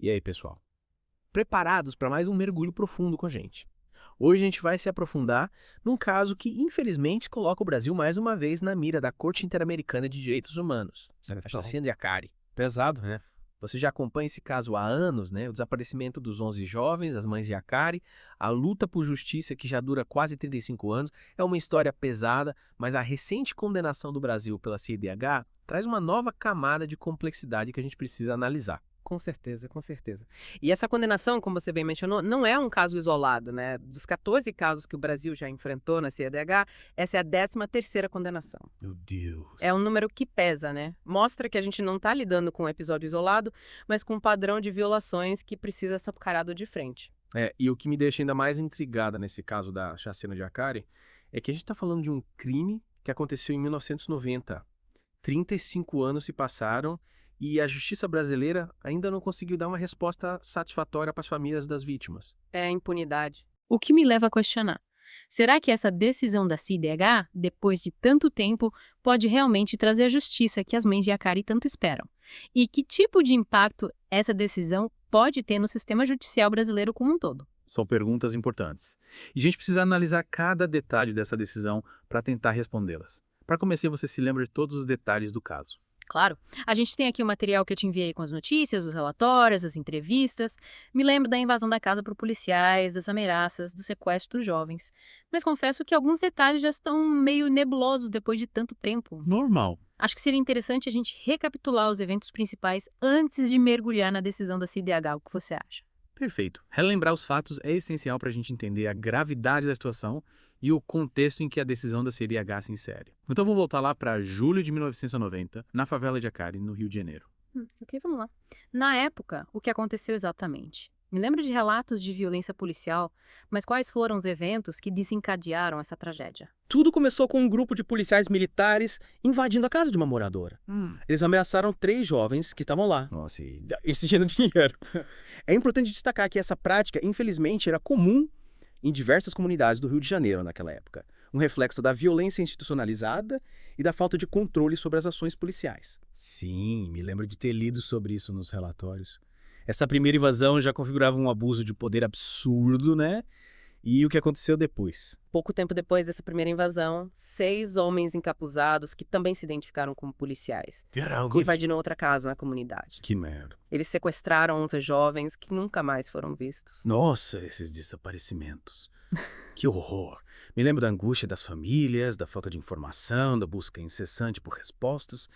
E aí, pessoal? Preparados para mais um mergulho profundo com a gente? Hoje a gente vai se aprofundar num caso que, infelizmente, coloca o Brasil mais uma vez na mira da Corte Interamericana de Direitos Humanos, a Então, Chacina de Acari. pesado, né? Você já acompanha esse caso há anos, né? O desaparecimento dos 11 jovens, as mães de Acari, a luta por justiça que já dura quase 35 anos. É uma história pesada, mas a recente condenação do Brasil pela CIDH traz uma nova camada de complexidade que a gente precisa analisar. Com certeza, com certeza. E essa condenação, como você bem mencionou, não é um caso isolado, né? Dos 14 casos que o Brasil já enfrentou na CEDH, essa é a 13ª condenação. Meu Deus. É um número que pesa, né? Mostra que a gente não está lidando com um episódio isolado, mas com um padrão de violações que precisa ser encarado de frente. E o que me deixa ainda mais intrigada nesse caso da chacina de Acari é que a gente está falando de um crime que aconteceu em 1990. 35 anos se passaram e a justiça brasileira ainda não conseguiu dar uma resposta satisfatória para as famílias das vítimas. É a impunidade. O que me leva a questionar: será que essa decisão da CIDH, depois de tanto tempo, pode realmente trazer a justiça que as mães de Acari tanto esperam? E que tipo de impacto essa decisão pode ter no sistema judicial brasileiro como um todo? São perguntas importantes. E a gente precisa analisar cada detalhe dessa decisão para tentar respondê-las. Para começar, você se lembra de todos os detalhes do caso. Claro, a gente tem aqui o material que eu te enviei com as notícias, os relatórios, as entrevistas. Me lembro da invasão da casa por policiais, das ameaças, do sequestro dos jovens. Mas confesso que alguns detalhes já estão meio nebulosos depois de tanto tempo. Normal. Acho que seria interessante a gente recapitular os eventos principais antes de mergulhar na decisão da CIDH. O que você acha? Perfeito. Relembrar os fatos é essencial para a gente entender a gravidade da situação e o contexto em que a decisão da CIDH se insere. Então vamos voltar lá para julho de 1990, na favela de Acari, no Rio de Janeiro. Ok, vamos lá. Na época, o que aconteceu exatamente? Me lembro de relatos de violência policial, mas quais foram os eventos que desencadearam essa tragédia? Tudo começou com um grupo de policiais militares invadindo a casa de uma moradora. Eles ameaçaram 3 jovens que estavam lá. Nossa, e exigindo dinheiro. É importante destacar que essa prática, infelizmente, era comum em diversas comunidades do Rio de Janeiro naquela época. Um reflexo da violência institucionalizada e da falta de controle sobre as ações policiais. Sim, me lembro de ter lido sobre isso nos relatórios. Essa primeira invasão já configurava um abuso de poder absurdo, né? E o que aconteceu depois? Pouco tempo depois dessa primeira invasão, 6 homens encapuzados, que também se identificaram como policiais, invadiram outra casa na comunidade. Que merda. Eles sequestraram 11 jovens que nunca mais foram vistos. Nossa, esses desaparecimentos. Que horror. Me lembro da angústia das famílias, da falta de informação, da busca incessante por respostas.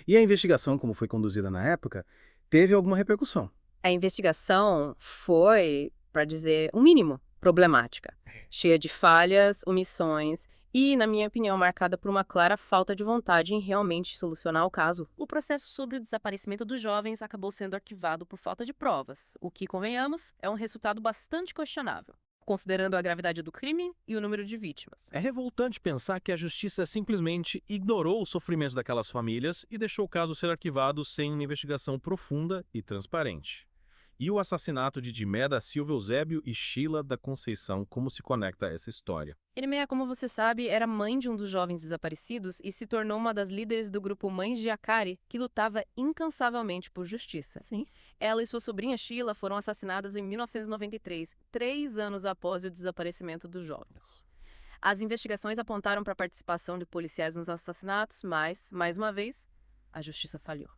E a investigação, como foi conduzida na época, teve alguma repercussão. A investigação foi, para dizer o mínimo, problemática, cheia de falhas, omissões e, na minha opinião, marcada por uma clara falta de vontade em realmente solucionar o caso. O processo sobre o desaparecimento dos jovens acabou sendo arquivado por falta de provas, o que, convenhamos, é um resultado bastante questionável, considerando a gravidade do crime e o número de vítimas. É revoltante pensar que a justiça simplesmente ignorou o sofrimento daquelas famílias e deixou o caso ser arquivado sem uma investigação profunda e transparente. E o assassinato de Dimé da Silva Eusébio e Sheila da Conceição, como se conecta a essa história? Elimeia, como você sabe, era mãe de um dos jovens desaparecidos e se tornou uma das líderes do grupo Mães de Acari, que lutava incansavelmente por justiça. Sim. Ela e sua sobrinha Sheila foram assassinadas em 1993, 3 anos após o desaparecimento dos jovens. As investigações apontaram para a participação de policiais nos assassinatos, mas, mais uma vez, a justiça falhou.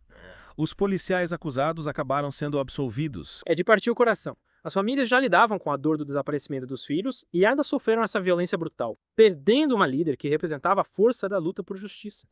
Os policiais acusados acabaram sendo absolvidos. É de partir o coração. As famílias já lidavam com a dor do desaparecimento dos filhos e ainda sofreram essa violência brutal, perdendo uma líder que representava a força da luta por justiça.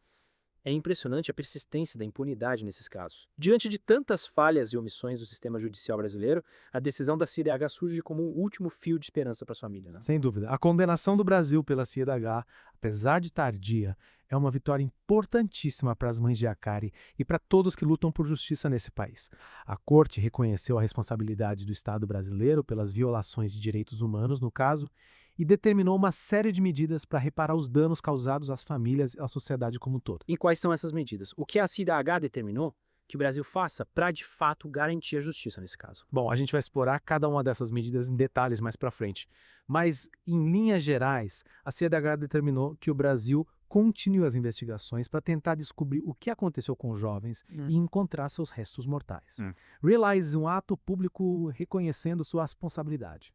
É impressionante a persistência da impunidade nesses casos. Diante de tantas falhas e omissões do sistema judicial brasileiro, a decisão da CIDH surge como um último fio de esperança para as famílias, né? Sem dúvida. A condenação do Brasil pela CIDH, apesar de tardia, é uma vitória importantíssima para as mães de Acari e para todos que lutam por justiça nesse país. A Corte reconheceu a responsabilidade do Estado brasileiro pelas violações de direitos humanos, no caso, e determinou uma série de medidas para reparar os danos causados às famílias e à sociedade como um todo. E quais são essas medidas? O que a CIDH determinou que o Brasil faça para, de fato, garantir a justiça nesse caso? Bom, a gente vai explorar cada uma dessas medidas em detalhes mais para frente, mas, em linhas gerais, a CIDH determinou que o Brasil continue as investigações para tentar descobrir o que aconteceu com os jovens e encontrar seus restos mortais. Realize um ato público reconhecendo sua responsabilidade.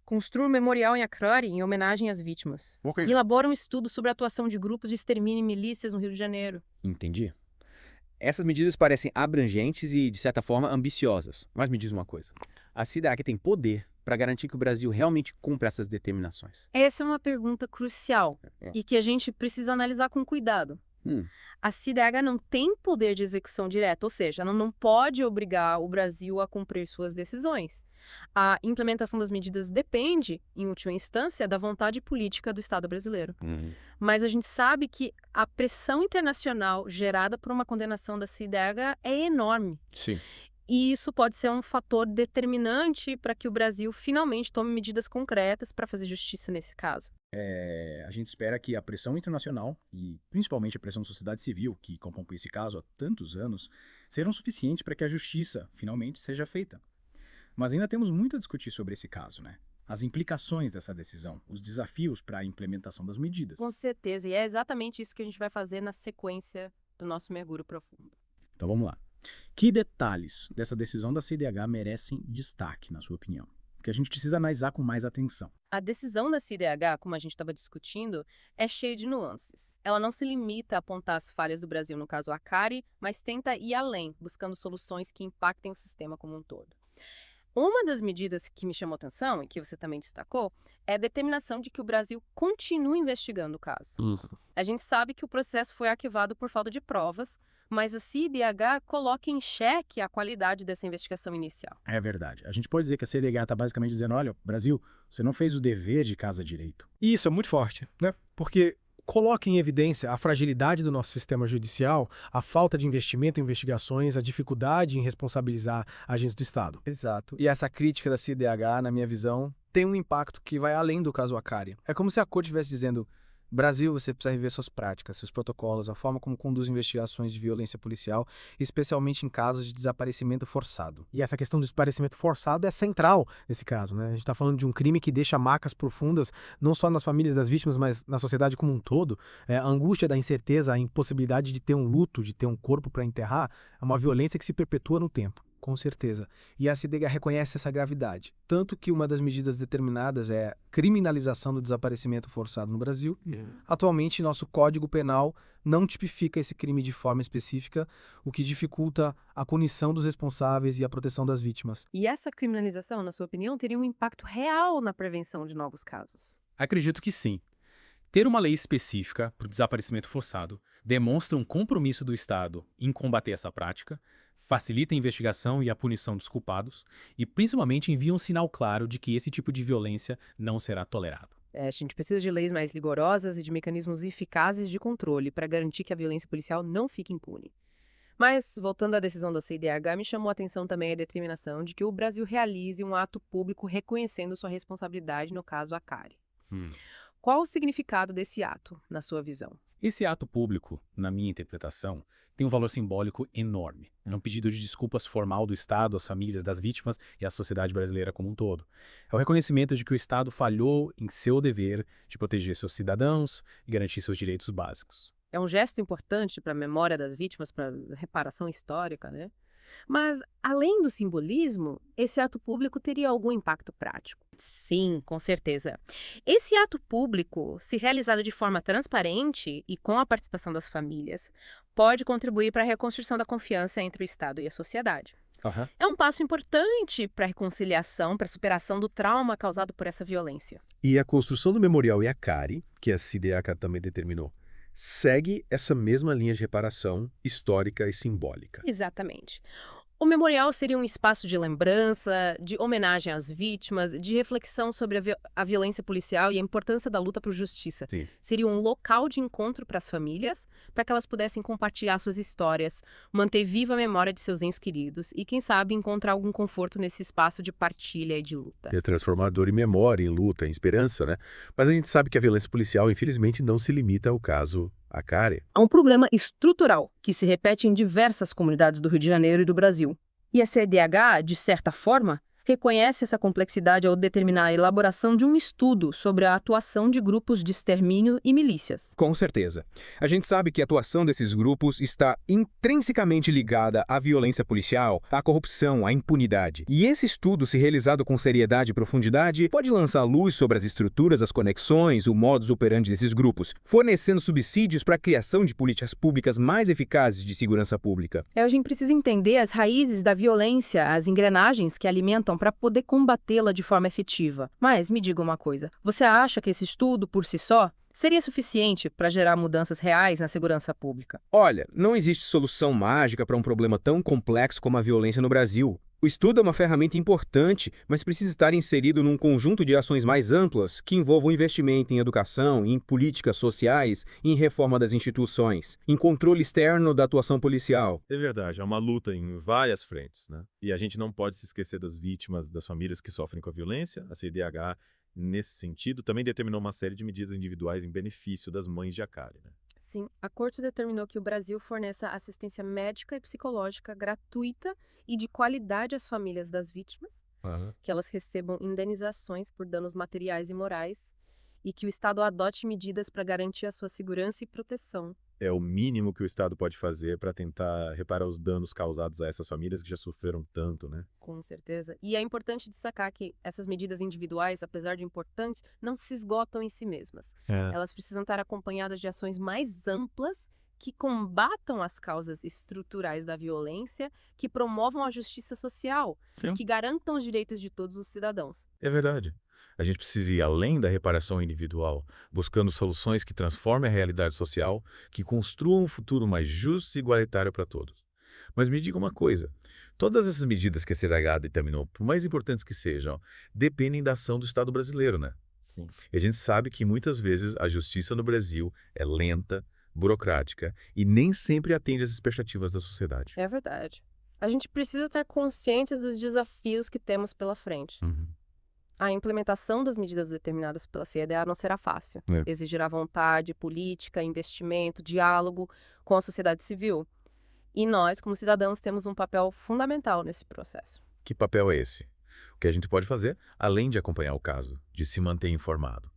Construa um memorial em Acrari em homenagem às vítimas. Ok. Elabora um estudo sobre a atuação de grupos de extermínio e milícias no Rio de Janeiro. Entendi. Essas medidas parecem abrangentes e, de certa forma, ambiciosas. Mas me diz uma coisa. A CIDEAG tem poder para garantir que o Brasil realmente cumpra essas determinações? Essa é uma pergunta crucial e que a gente precisa analisar com cuidado. A CIDEAG não tem poder de execução direta, ou seja, ela não pode obrigar o Brasil a cumprir suas decisões. A implementação das medidas depende, em última instância, da vontade política do Estado brasileiro. Mas a gente sabe que a pressão internacional gerada por uma condenação da CIDEAG é enorme. Sim. E isso pode ser um fator determinante para que o Brasil finalmente tome medidas concretas para fazer justiça nesse caso. A gente espera que a pressão internacional e principalmente a pressão da sociedade civil, que compõe esse caso há tantos anos, serão suficientes para que a justiça finalmente seja feita. Mas ainda temos muito a discutir sobre esse caso, né? As implicações dessa decisão, os desafios para a implementação das medidas. Com certeza, e é exatamente isso que a gente vai fazer na sequência do nosso mergulho profundo. Então vamos lá. Que detalhes dessa decisão da CIDH merecem destaque, na sua opinião? Que a gente precisa analisar com mais atenção. A decisão da CIDH, como a gente estava discutindo, é cheia de nuances. Ela não se limita a apontar as falhas do Brasil no caso Acari, mas tenta ir além, buscando soluções que impactem o sistema como um todo. Uma das medidas que me chamou atenção, e que você também destacou, é a determinação de que o Brasil continue investigando o caso. A gente sabe que o processo foi arquivado por falta de provas, mas a CIDH coloca em xeque a qualidade dessa investigação inicial. É verdade. A gente pode dizer que a CIDH está basicamente dizendo, olha, Brasil, você não fez o dever de casa direito. E isso é muito forte, né? Porque coloca em evidência a fragilidade do nosso sistema judicial, a falta de investimento em investigações, a dificuldade em responsabilizar agentes do Estado. Exato. E essa crítica da CIDH, na minha visão, tem um impacto que vai além do caso Acari. É como se a corte estivesse dizendo: Brasil, você precisa rever suas práticas, seus protocolos, a forma como conduz investigações de violência policial, especialmente em casos de desaparecimento forçado. E essa questão do desaparecimento forçado é central nesse caso, né? A gente está falando de um crime que deixa marcas profundas, não só nas famílias das vítimas, mas na sociedade como um todo. A angústia da incerteza, a impossibilidade de ter um luto, de ter um corpo para enterrar, é uma violência que se perpetua no tempo. Com certeza. E a CIDH reconhece essa gravidade. Tanto que uma das medidas determinadas é a criminalização do desaparecimento forçado no Brasil. Atualmente, nosso Código Penal não tipifica esse crime de forma específica, o que dificulta a punição dos responsáveis e a proteção das vítimas. E essa criminalização, na sua opinião, teria um impacto real na prevenção de novos casos? Acredito que sim. Ter uma lei específica para o desaparecimento forçado demonstra um compromisso do Estado em combater essa prática, facilita a investigação e a punição dos culpados e, principalmente, envia um sinal claro de que esse tipo de violência não será tolerado. A gente precisa de leis mais rigorosas e de mecanismos eficazes de controle para garantir que a violência policial não fique impune. Mas, voltando à decisão da CIDH, me chamou a atenção também a determinação de que o Brasil realize um ato público reconhecendo sua responsabilidade no caso Acari. Qual o significado desse ato, na sua visão? Esse ato público, na minha interpretação, tem um valor simbólico enorme. É um pedido de desculpas formal do Estado às famílias das vítimas e à sociedade brasileira como um todo. É o reconhecimento de que o Estado falhou em seu dever de proteger seus cidadãos e garantir seus direitos básicos. É um gesto importante para a memória das vítimas, para a reparação histórica, né? Mas, além do simbolismo, esse ato público teria algum impacto prático? Sim, com certeza. Esse ato público, se realizado de forma transparente e com a participação das famílias, pode contribuir para a reconstrução da confiança entre o Estado e a sociedade. É um passo importante para a reconciliação, para a superação do trauma causado por essa violência. E a construção do Memorial Acari, que a CIDH também determinou, segue essa mesma linha de reparação histórica e simbólica. Exatamente. O memorial seria um espaço de lembrança, de homenagem às vítimas, de reflexão sobre a violência policial e a importância da luta por justiça. Sim. Seria um local de encontro para as famílias, para que elas pudessem compartilhar suas histórias, manter viva a memória de seus entes queridos e, quem sabe, encontrar algum conforto nesse espaço de partilha e de luta. É transformador em memória, em luta, em esperança, né? Mas a gente sabe que a violência policial, infelizmente, não se limita ao caso Acari. Há um problema estrutural que se repete em diversas comunidades do Rio de Janeiro e do Brasil. E a CIDH, de certa forma, reconhece essa complexidade ao determinar a elaboração de um estudo sobre a atuação de grupos de extermínio e milícias. Com certeza. A gente sabe que a atuação desses grupos está intrinsecamente ligada à violência policial, à corrupção, à impunidade. E esse estudo, se realizado com seriedade e profundidade, pode lançar luz sobre as estruturas, as conexões, o modus operandi desses grupos, fornecendo subsídios para a criação de políticas públicas mais eficazes de segurança pública. A gente precisa entender as raízes da violência, as engrenagens que alimentam para poder combatê-la de forma efetiva. Mas me diga uma coisa, você acha que esse estudo, por si só, seria suficiente para gerar mudanças reais na segurança pública? Olha, não existe solução mágica para um problema tão complexo como a violência no Brasil. O estudo é uma ferramenta importante, mas precisa estar inserido num conjunto de ações mais amplas que envolvam investimento em educação, em políticas sociais, em reforma das instituições, em controle externo da atuação policial. É verdade, é uma luta em várias frentes, né? E a gente não pode se esquecer das vítimas, das famílias que sofrem com a violência. A CIDH, nesse sentido, também determinou uma série de medidas individuais em benefício das mães de Akari, né? Sim, a Corte determinou que o Brasil forneça assistência médica e psicológica gratuita e de qualidade às famílias das vítimas, que elas recebam indenizações por danos materiais e morais e que o Estado adote medidas para garantir a sua segurança e proteção. É o mínimo que o Estado pode fazer para tentar reparar os danos causados a essas famílias que já sofreram tanto, né? Com certeza. E é importante destacar que essas medidas individuais, apesar de importantes, não se esgotam em si mesmas. Elas precisam estar acompanhadas de ações mais amplas que combatam as causas estruturais da violência, que promovam a justiça social, que garantam os direitos de todos os cidadãos. É verdade. A gente precisa ir além da reparação individual, buscando soluções que transformem a realidade social, que construam um futuro mais justo e igualitário para todos. Mas me diga uma coisa, todas essas medidas que a CIDH determinou, por mais importantes que sejam, dependem da ação do Estado brasileiro, né? Sim. E a gente sabe que muitas vezes a justiça no Brasil é lenta, burocrática e nem sempre atende às expectativas da sociedade. É verdade. A gente precisa estar conscientes dos desafios que temos pela frente. A implementação das medidas determinadas pela CIDH não será fácil. Exigirá vontade política, investimento, diálogo com a sociedade civil. E nós, como cidadãos, temos um papel fundamental nesse processo. Que papel é esse? O que a gente pode fazer, além de acompanhar o caso, de se manter informado?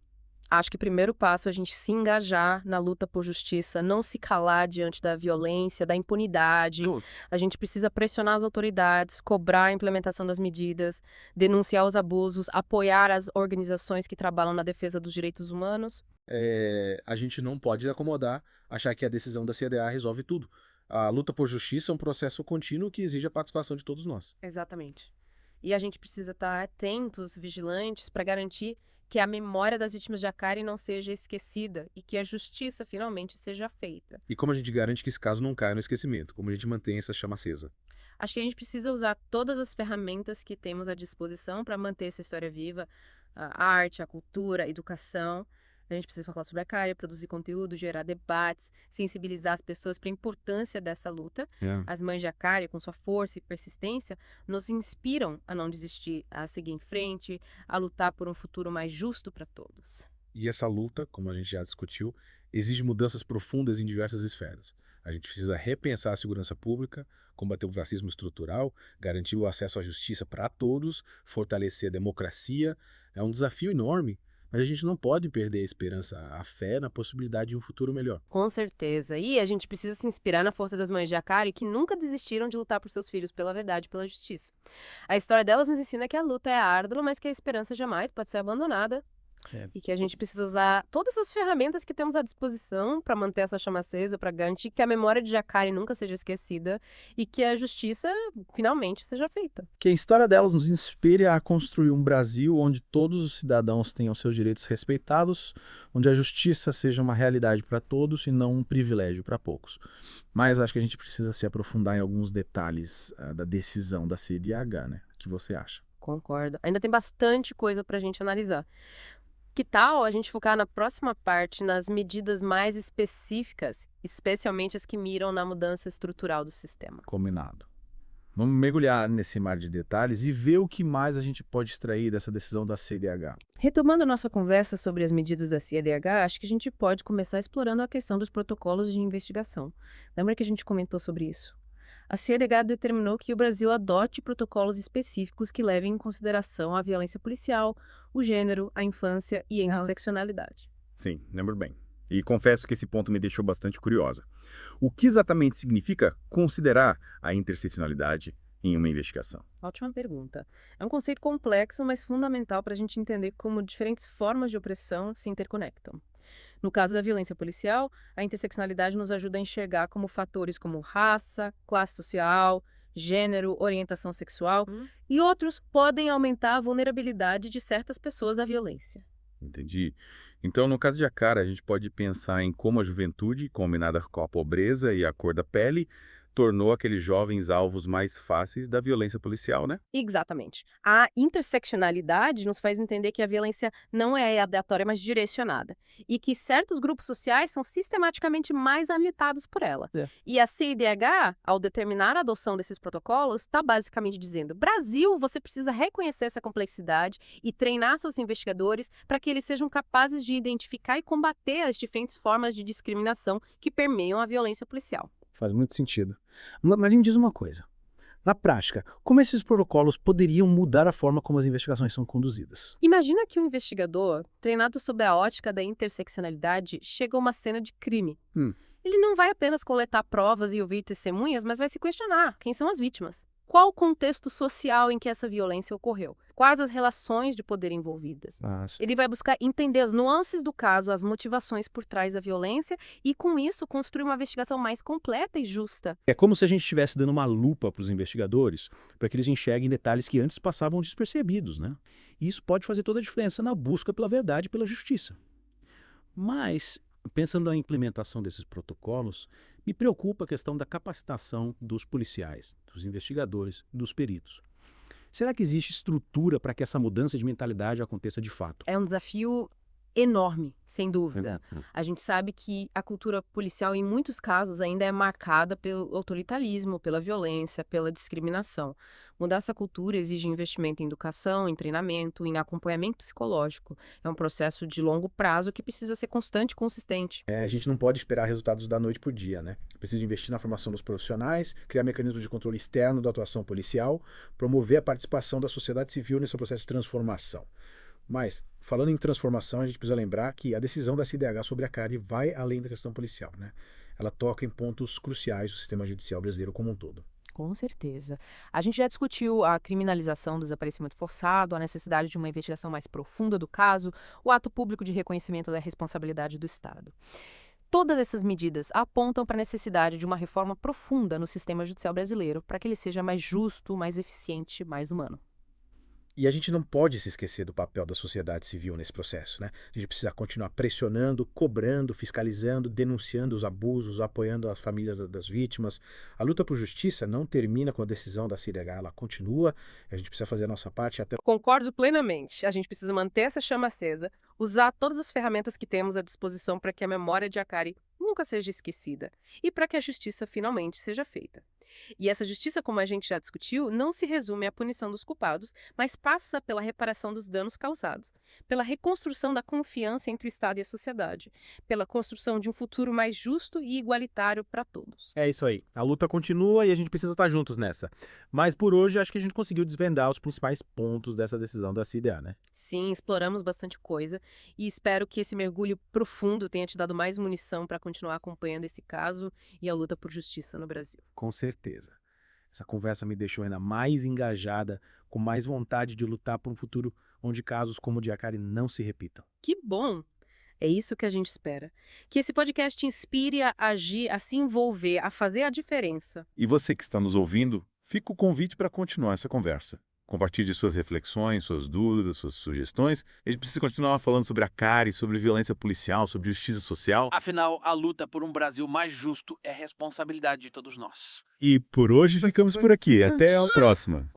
Acho que o primeiro passo é a gente se engajar na luta por justiça, não se calar diante da violência, da impunidade. A gente precisa pressionar as autoridades, cobrar a implementação das medidas, denunciar os abusos, apoiar as organizações que trabalham na defesa dos direitos humanos. A gente não pode acomodar, achar que a decisão da CIDH resolve tudo. A luta por justiça é um processo contínuo que exige a participação de todos nós. Exatamente. E a gente precisa estar atentos, vigilantes, para garantir que a memória das vítimas de Akari não seja esquecida e que a justiça finalmente seja feita. E como a gente garante que esse caso não caia no esquecimento? Como a gente mantém essa chama acesa? Acho que a gente precisa usar todas as ferramentas que temos à disposição para manter essa história viva. A arte, a cultura, a educação. A gente precisa falar sobre a Akari, produzir conteúdo, gerar debates, sensibilizar as pessoas para a importância dessa luta. As mães de Akari, com sua força e persistência, nos inspiram a não desistir, a seguir em frente, a lutar por um futuro mais justo para todos. E essa luta, como a gente já discutiu, exige mudanças profundas em diversas esferas. A gente precisa repensar a segurança pública, combater o racismo estrutural, garantir o acesso à justiça para todos, fortalecer a democracia. É um desafio enorme. Mas a gente não pode perder a esperança, a fé na possibilidade de um futuro melhor. Com certeza. E a gente precisa se inspirar na força das mães de Akari, que nunca desistiram de lutar por seus filhos pela verdade e pela justiça. A história delas nos ensina que a luta é árdua, mas que a esperança jamais pode ser abandonada. E que a gente precisa usar todas as ferramentas que temos à disposição para manter essa chama acesa, para garantir que a memória de Akari nunca seja esquecida e que a justiça finalmente seja feita. Que a história delas nos inspire a construir um Brasil onde todos os cidadãos tenham seus direitos respeitados, onde a justiça seja uma realidade para todos e não um privilégio para poucos. Mas acho que a gente precisa se aprofundar em alguns detalhes da decisão da CIDH, né? O que você acha? Concordo. Ainda tem bastante coisa para a gente analisar. Que tal a gente focar na próxima parte nas medidas mais específicas, especialmente as que miram na mudança estrutural do sistema? Combinado. Vamos mergulhar nesse mar de detalhes e ver o que mais a gente pode extrair dessa decisão da CIDH. Retomando a nossa conversa sobre as medidas da CIDH, acho que a gente pode começar explorando a questão dos protocolos de investigação. Lembra que a gente comentou sobre isso? A CEDH determinou que o Brasil adote protocolos específicos que levem em consideração a violência policial, o gênero, a infância e a interseccionalidade. Sim, lembro bem. E confesso que esse ponto me deixou bastante curiosa. O que exatamente significa considerar a interseccionalidade em uma investigação? Ótima pergunta. É um conceito complexo, mas fundamental para a gente entender como diferentes formas de opressão se interconectam. No caso da violência policial, a interseccionalidade nos ajuda a enxergar como fatores como raça, classe social, gênero, orientação sexual e outros podem aumentar a vulnerabilidade de certas pessoas à violência. Entendi. Então, no caso de Acara, a gente pode pensar em como a juventude, combinada com a pobreza e a cor da pele, tornou aqueles jovens alvos mais fáceis da violência policial, né? Exatamente. A interseccionalidade nos faz entender que a violência não é aleatória, mas direcionada. E que certos grupos sociais são sistematicamente mais afetados por ela. E a CIDH, ao determinar a adoção desses protocolos, está basicamente dizendo: Brasil, você precisa reconhecer essa complexidade e treinar seus investigadores para que eles sejam capazes de identificar e combater as diferentes formas de discriminação que permeiam a violência policial. Faz muito sentido. Mas me diz uma coisa. Na prática, como esses protocolos poderiam mudar a forma como as investigações são conduzidas? Imagina que um investigador, treinado sob a ótica da interseccionalidade, chega a uma cena de crime. Ele não vai apenas coletar provas e ouvir testemunhas, mas vai se questionar: quem são as vítimas? Qual o contexto social em que essa violência ocorreu? Quais as relações de poder envolvidas? Ele vai buscar entender as nuances do caso, as motivações por trás da violência e, com isso, construir uma investigação mais completa e justa. É como se a gente estivesse dando uma lupa para os investigadores, para que eles enxerguem detalhes que antes passavam despercebidos, né? E isso pode fazer toda a diferença na busca pela verdade e pela justiça. Mas, pensando na implementação desses protocolos, me preocupa a questão da capacitação dos policiais, dos investigadores, dos peritos. Será que existe estrutura para que essa mudança de mentalidade aconteça de fato? É um desafio enorme, sem dúvida. A gente sabe que a cultura policial, em muitos casos, ainda é marcada pelo autoritarismo, pela violência, pela discriminação. Mudar essa cultura exige investimento em educação, em treinamento, em acompanhamento psicológico. É um processo de longo prazo que precisa ser constante e consistente. A gente não pode esperar resultados da noite para o dia, né? Precisa investir na formação dos profissionais, criar mecanismos de controle externo da atuação policial, promover a participação da sociedade civil nesse processo de transformação. Mas, falando em transformação, a gente precisa lembrar que a decisão da CIDH sobre a Acara vai além da questão policial, né? Ela toca em pontos cruciais do sistema judicial brasileiro como um todo. Com certeza. A gente já discutiu a criminalização do desaparecimento forçado, a necessidade de uma investigação mais profunda do caso, o ato público de reconhecimento da responsabilidade do Estado. Todas essas medidas apontam para a necessidade de uma reforma profunda no sistema judicial brasileiro para que ele seja mais justo, mais eficiente, mais humano. E a gente não pode se esquecer do papel da sociedade civil nesse processo, né? A gente precisa continuar pressionando, cobrando, fiscalizando, denunciando os abusos, apoiando as famílias das vítimas. A luta por justiça não termina com a decisão da CIDH, ela continua. A gente precisa fazer a nossa parte até... Concordo plenamente. A gente precisa manter essa chama acesa, usar todas as ferramentas que temos à disposição para que a memória de Acara nunca seja esquecida e para que a justiça finalmente seja feita. E essa justiça, como a gente já discutiu, não se resume à punição dos culpados, mas passa pela reparação dos danos causados, pela reconstrução da confiança entre o Estado e a sociedade, pela construção de um futuro mais justo e igualitário para todos. É isso aí. A luta continua e a gente precisa estar juntos nessa. Mas por hoje, acho que a gente conseguiu desvendar os principais pontos dessa decisão da CIDH, né? Sim, exploramos bastante coisa e espero que esse mergulho profundo tenha te dado mais munição para continuar acompanhando esse caso e a luta por justiça no Brasil. Com certeza. Essa conversa me deixou ainda mais engajada, com mais vontade de lutar por um futuro onde casos como o de Acara não se repitam. Que bom! É isso que a gente espera. Que esse podcast te inspire a agir, a se envolver, a fazer a diferença. E você que está nos ouvindo, fica o convite para continuar essa conversa. Compartilhe suas reflexões, suas dúvidas, suas sugestões. A gente precisa continuar falando sobre Acara, sobre violência policial, sobre justiça social. Afinal, a luta por um Brasil mais justo é responsabilidade de todos nós. E por hoje ficamos por aqui. Até a próxima.